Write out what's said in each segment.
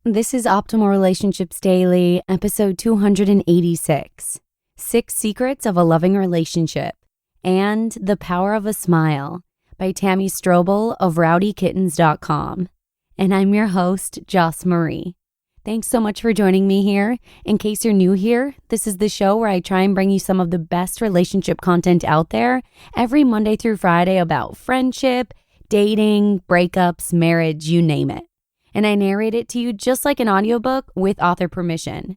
This is Optimal Relationships Daily, episode 286, 6 Secrets of a Loving Relationship, and The Power of a Smile by Tammy Strobel of RowdyKittens.com. And I'm your host, Joss Marie. Thanks so much for joining me here. In case you're new here, this is the show where I try and bring you some of the best relationship content out there every Monday through Friday about friendship, dating, breakups, marriage, you name it. And I narrate it to you just like an audiobook with author permission.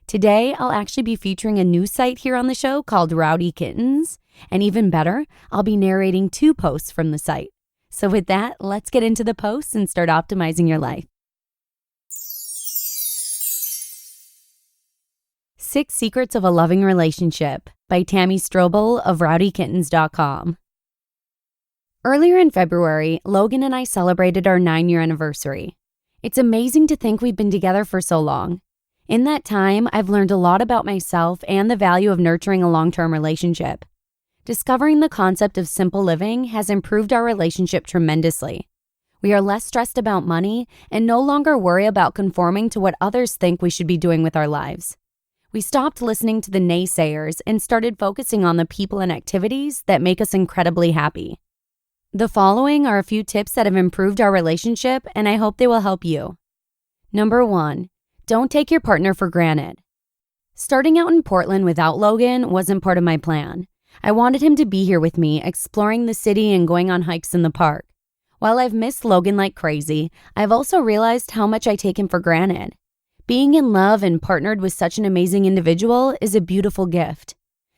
Today, I'll actually be featuring a new site here on the show called Rowdy Kittens, and even better, I'll be narrating 2 posts from the site. So with that, let's get into the posts and start optimizing your life. 6 Secrets of a Loving Relationship by Tammy Strobel of RowdyKittens.com. Earlier in February, Logan and I celebrated our 9-year anniversary. It's amazing to think we've been together for so long. In that time, I've learned a lot about myself and the value of nurturing a long-term relationship. Discovering the concept of simple living has improved our relationship tremendously. We are less stressed about money and no longer worry about conforming to what others think we should be doing with our lives. We stopped listening to the naysayers and started focusing on the people and activities that make us incredibly happy. The following are a few tips that have improved our relationship, and I hope they will help you. Number 1, don't take your partner for granted. Starting out in Portland without Logan wasn't part of my plan. I wanted him to be here with me, exploring the city and going on hikes in the park. While I've missed Logan like crazy, I've also realized how much I take him for granted. Being in love and partnered with such an amazing individual is a beautiful gift.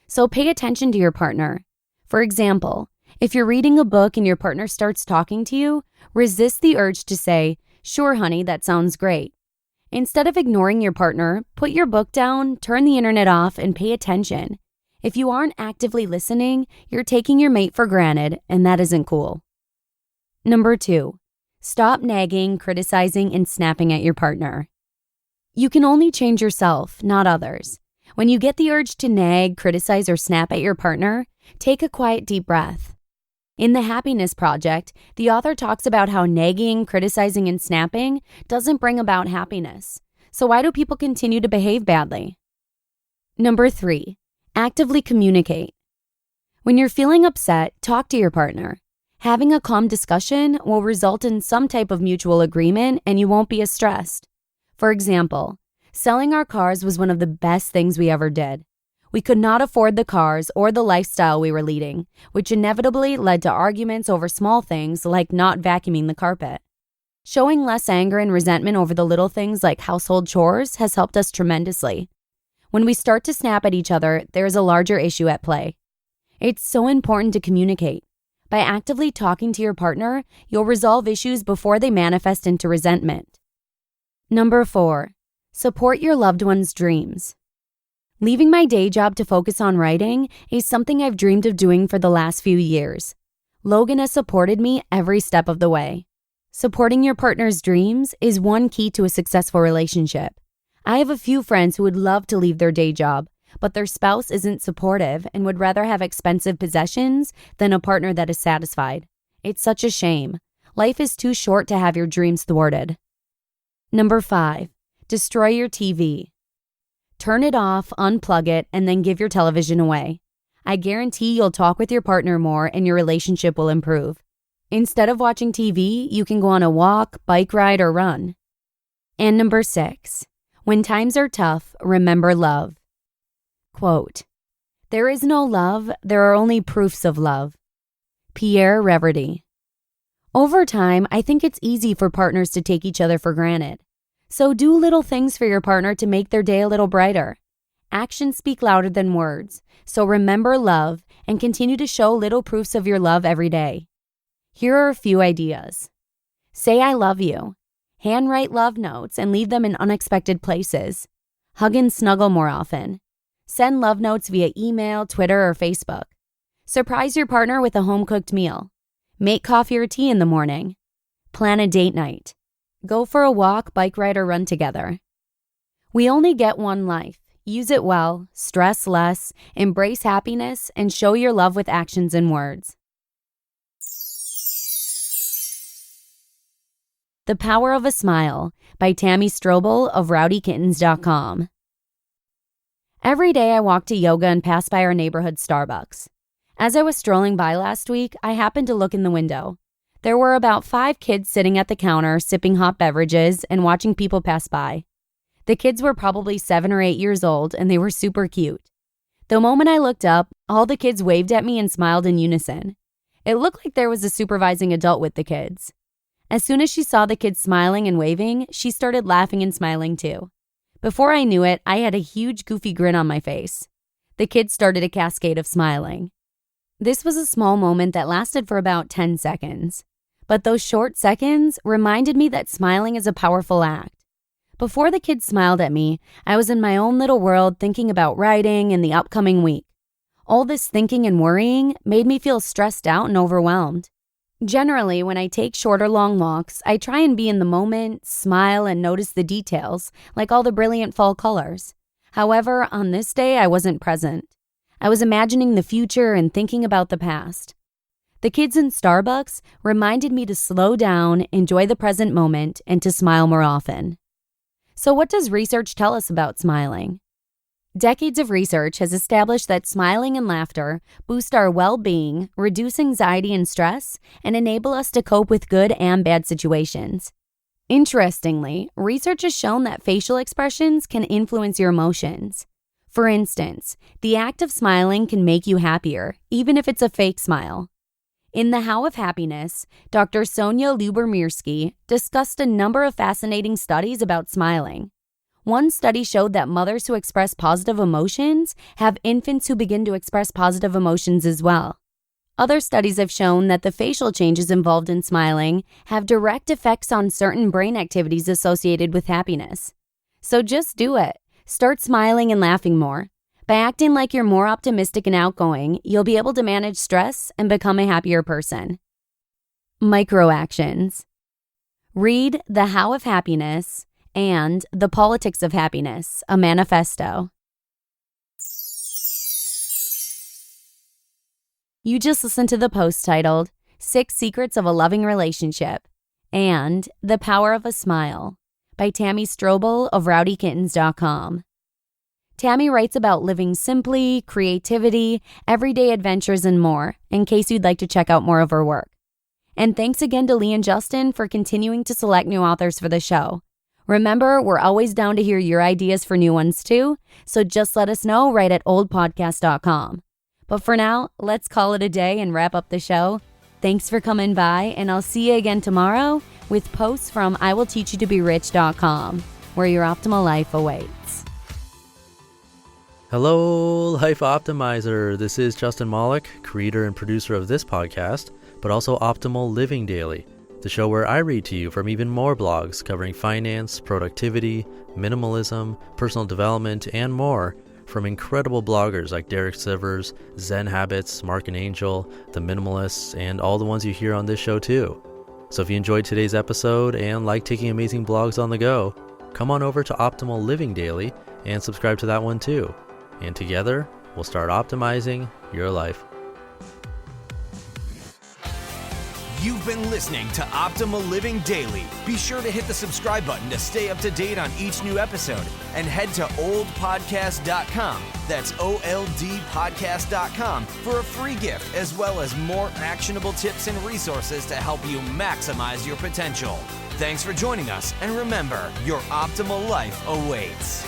So pay attention to your partner. For example, if you're reading a book and your partner starts talking to you, resist the urge to say, "Sure, honey, that sounds great." Instead of ignoring your partner, put your book down, turn the internet off, and pay attention. If you aren't actively listening, you're taking your mate for granted, and that isn't cool. Number 2, stop nagging, criticizing, and snapping at your partner. You can only change yourself, not others. When you get the urge to nag, criticize, or snap at your partner, take a quiet, deep breath. In The Happiness Project, the author talks about how nagging, criticizing, and snapping doesn't bring about happiness. So why do people continue to behave badly? Number 3, actively communicate. When you're feeling upset, talk to your partner. Having a calm discussion will result in some type of mutual agreement and you won't be as stressed. For example, selling our cars was one of the best things we ever did. We could not afford the cars or the lifestyle we were leading, which inevitably led to arguments over small things like not vacuuming the carpet. Showing less anger and resentment over the little things like household chores has helped us tremendously. When we start to snap at each other, there is a larger issue at play. It's so important to communicate. By actively talking to your partner, you'll resolve issues before they manifest into resentment. Number 4, support your loved one's dreams. Leaving my day job to focus on writing is something I've dreamed of doing for the last few years. Logan has supported me every step of the way. Supporting your partner's dreams is one key to a successful relationship. I have a few friends who would love to leave their day job, but their spouse isn't supportive and would rather have expensive possessions than a partner that is satisfied. It's such a shame. Life is too short to have your dreams thwarted. Number 5, destroy your TV. Turn it off, unplug it, and then give your television away. I guarantee you'll talk with your partner more and your relationship will improve. Instead of watching TV, you can go on a walk, bike ride, or run. And number 6, when times are tough, remember love. Quote, "There is no love, there are only proofs of love." Pierre Rowdy. Over time, I think it's easy for partners to take each other for granted. So do little things for your partner to make their day a little brighter. Actions speak louder than words, so remember love and continue to show little proofs of your love every day. Here are a few ideas. Say I love you. Handwrite love notes and leave them in unexpected places. Hug and snuggle more often. Send love notes via email, Twitter, or Facebook. Surprise your partner with a home-cooked meal. Make coffee or tea in the morning. Plan a date night. Go for a walk, bike ride, or run together. We only get one life. Use it well, stress less, embrace happiness, and show your love with actions and words. The Power of a Smile by Tammy Strobel of rowdykittens.com. Every day I walk to yoga and pass by our neighborhood Starbucks. As I was strolling by last week, I happened to look in the window. There were about 5 kids sitting at the counter, sipping hot beverages and watching people pass by. The kids were probably 7 or 8 years old, and they were super cute. The moment I looked up, all the kids waved at me and smiled in unison. It looked like there was a supervising adult with the kids. As soon as she saw the kids smiling and waving, she started laughing and smiling too. Before I knew it, I had a huge goofy grin on my face. The kids started a cascade of smiling. This was a small moment that lasted for about 10 seconds. But those short seconds reminded me that smiling is a powerful act. Before the kids smiled at me, I was in my own little world thinking about writing and the upcoming week. All this thinking and worrying made me feel stressed out and overwhelmed. Generally, when I take short or long walks, I try and be in the moment, smile, and notice the details, like all the brilliant fall colors. However, on this day, I wasn't present. I was imagining the future and thinking about the past. The kids in Starbucks reminded me to slow down, enjoy the present moment, and to smile more often. So what does research tell us about smiling? Decades of research has established that smiling and laughter boost our well-being, reduce anxiety and stress, and enable us to cope with good and bad situations. Interestingly, research has shown that facial expressions can influence your emotions. For instance, the act of smiling can make you happier, even if it's a fake smile. In The How of Happiness, Dr. Sonia Lyubomirsky discussed a number of fascinating studies about smiling. One study showed that mothers who express positive emotions have infants who begin to express positive emotions as well. Other studies have shown that the facial changes involved in smiling have direct effects on certain brain activities associated with happiness. So just do it. Start smiling and laughing more. By acting like you're more optimistic and outgoing, you'll be able to manage stress and become a happier person. Micro actions. Read The How of Happiness and The Politics of Happiness, a manifesto. You just listened to the post titled 6 Secrets of a Loving Relationship and The Power of a Smile by Tammy Strobel of rowdykittens.com. Tammy writes about living simply, creativity, everyday adventures, and more, in case you'd like to check out more of her work. And thanks again to Lee and Justin for continuing to select new authors for the show. Remember, we're always down to hear your ideas for new ones too, so just let us know right at oldpodcast.com. But for now, let's call it a day and wrap up the show. Thanks for coming by, and I'll see you again tomorrow with posts from iwillteachyoutoberich.com, where your optimal life awaits. Hello, Life Optimizer. This is Justin Malik, creator and producer of this podcast, but also Optimal Living Daily, the show where I read to you from even more blogs covering finance, productivity, minimalism, personal development, and more from incredible bloggers like Derek Sivers, Zen Habits, Mark and Angel, The Minimalists, and all the ones you hear on this show too. So if you enjoyed today's episode and like taking amazing blogs on the go, come on over to Optimal Living Daily and subscribe to that one too. And together, we'll start optimizing your life. You've been listening to Optimal Living Daily. Be sure to hit the subscribe button to stay up to date on each new episode and head to oldpodcast.com. That's OLDpodcast.com for a free gift as well as more actionable tips and resources to help you maximize your potential. Thanks for joining us, and remember, your optimal life awaits.